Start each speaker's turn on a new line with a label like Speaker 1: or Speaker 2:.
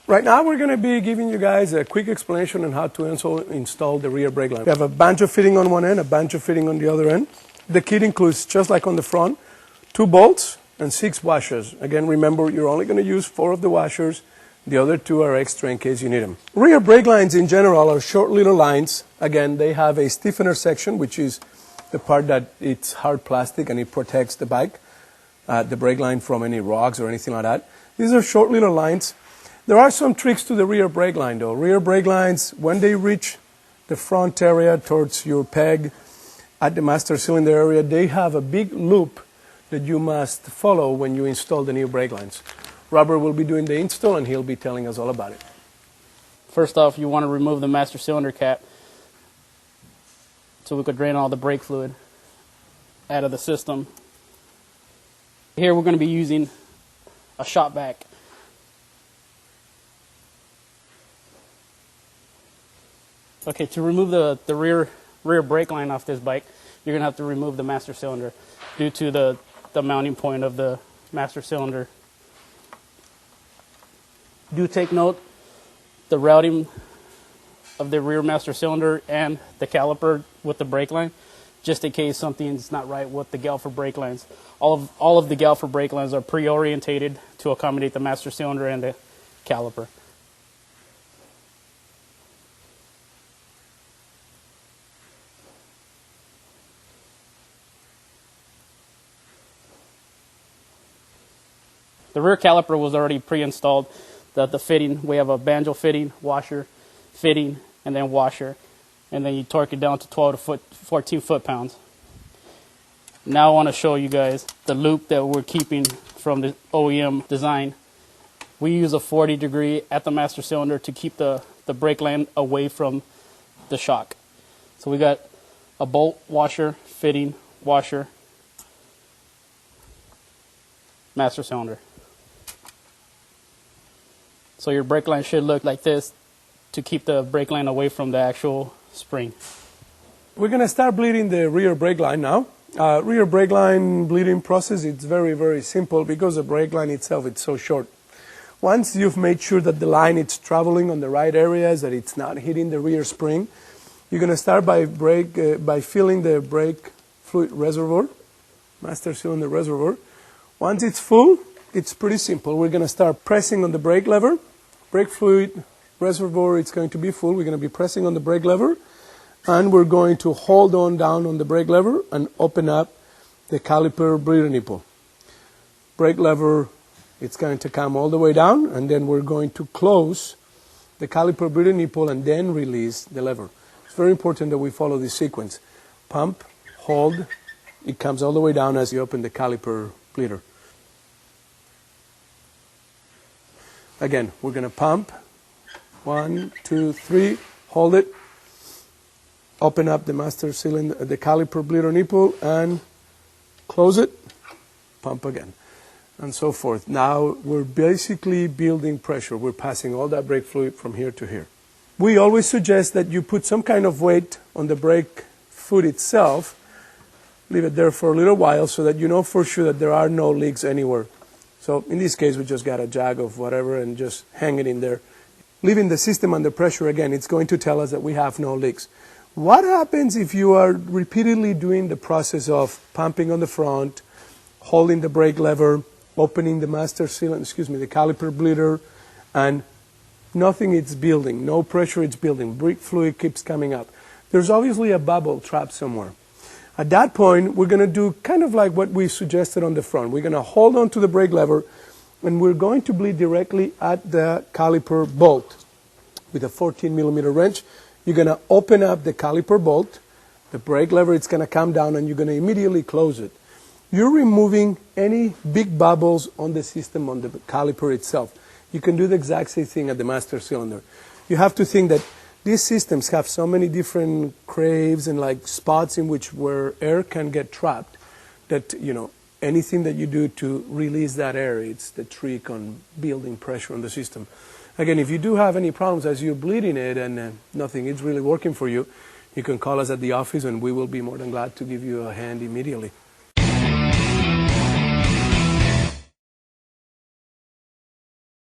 Speaker 1: Right now we're going to be giving you guys a quick explanation on how to install the rear brake line. We have a banjo fitting on one end, a banjo fitting on the other end. The kit includes, just like on the front, 2 bolts and 6 washers. Again, remember, you're only going to use 4 of the washers. The other 2 are extra in case you need them. Rear brake lines in general are short little lines. Again, they have a stiffener section, which is the part that it's hard plastic and it protects the bike, the brake line, from any rocks or anything like that. These are short little lines. There are some tricks to the rear brake line though. Rear brake lines, when they reach the front area towards your peg at the master cylinder area, they have a big loop that you must follow when you install the new brake lines. Robert will be doing the install and he'll be telling us all about it.
Speaker 2: First off, you want to remove the master cylinder cap so we could drain all the brake fluid out of the system. Here we're going to be using a shop vac. Okay, to remove the rear brake line off this bike, you're going to have to remove the master cylinder due to the mounting point of the master cylinder. Do take note the routing of the rear master cylinder and the caliper with the brake line, just in case something's not right with the Galfer brake lines. All of the Galfer brake lines are pre-orientated to accommodate the master cylinder and the caliper. The rear caliper was already pre-installed. The fitting, we have a banjo fitting, washer, fitting, and then washer. And then you torque it down to 12 to 14 foot-pounds. Now I want to show you guys the loop that we're keeping from the OEM design. We use a 40-degree at the master cylinder to keep the brake line away from the shock. So we got a bolt, washer, fitting, washer, master cylinder. So your brake line should look like this to keep the brake line away from the actual spring.
Speaker 1: We're going to start bleeding the rear brake line now. Rear brake line bleeding process, it's very, very simple because the brake line itself is so short. Once you've made sure that the line is traveling on the right areas, that it's not hitting the rear spring, you're going to start by filling the brake fluid reservoir, master cylinder reservoir. Once it's full, it's pretty simple. We're going to start pressing on the brake lever. Brake fluid reservoir, it's going to be full. We're going to be pressing on the brake lever, and we're going to hold on down on the brake lever and open up the caliper bleeder nipple. Brake lever, it's going to come all the way down, and then we're going to close the caliper bleeder nipple and then release the lever. It's very important that we follow this sequence. Pump, hold, it comes all the way down as you open the caliper bleeder. Again, we're going to pump. 1, 2, 3. Hold it. Open up the master cylinder, the caliper bleeder nipple, and close it. Pump again, and so forth. Now we're basically building pressure. We're passing all that brake fluid from here to here. We always suggest that you put some kind of weight on the brake foot itself. Leave it there for a little while so that you know for sure that there are no leaks anywhere. So in this case, we just got a jag of whatever and just hang it in there. Leaving the system under pressure again, it's going to tell us that we have no leaks. What happens if you are repeatedly doing the process of pumping on the front, holding the brake lever, opening the master cylinder, the caliper bleeder, and nothing is building, no pressure is building, brake fluid keeps coming up? There's obviously a bubble trapped somewhere. At that point, we're going to do kind of like what we suggested on the front. We're going to hold on to the brake lever, and we're going to bleed directly at the caliper bolt with a 14-millimeter wrench. You're going to open up the caliper bolt. The brake lever, it's going to come down, and you're going to immediately close it. You're removing any big bubbles on the system, on the caliper itself. You can do the exact same thing at the master cylinder. You have to think that these systems have so many different craves and like spots in which where air can get trapped that, you know, anything that you do to release that air, it's the trick on building pressure on the system. Again, if you do have any problems as you're bleeding it and nothing is really working for you, you can call us at the office and we will be more than glad to give you a hand immediately.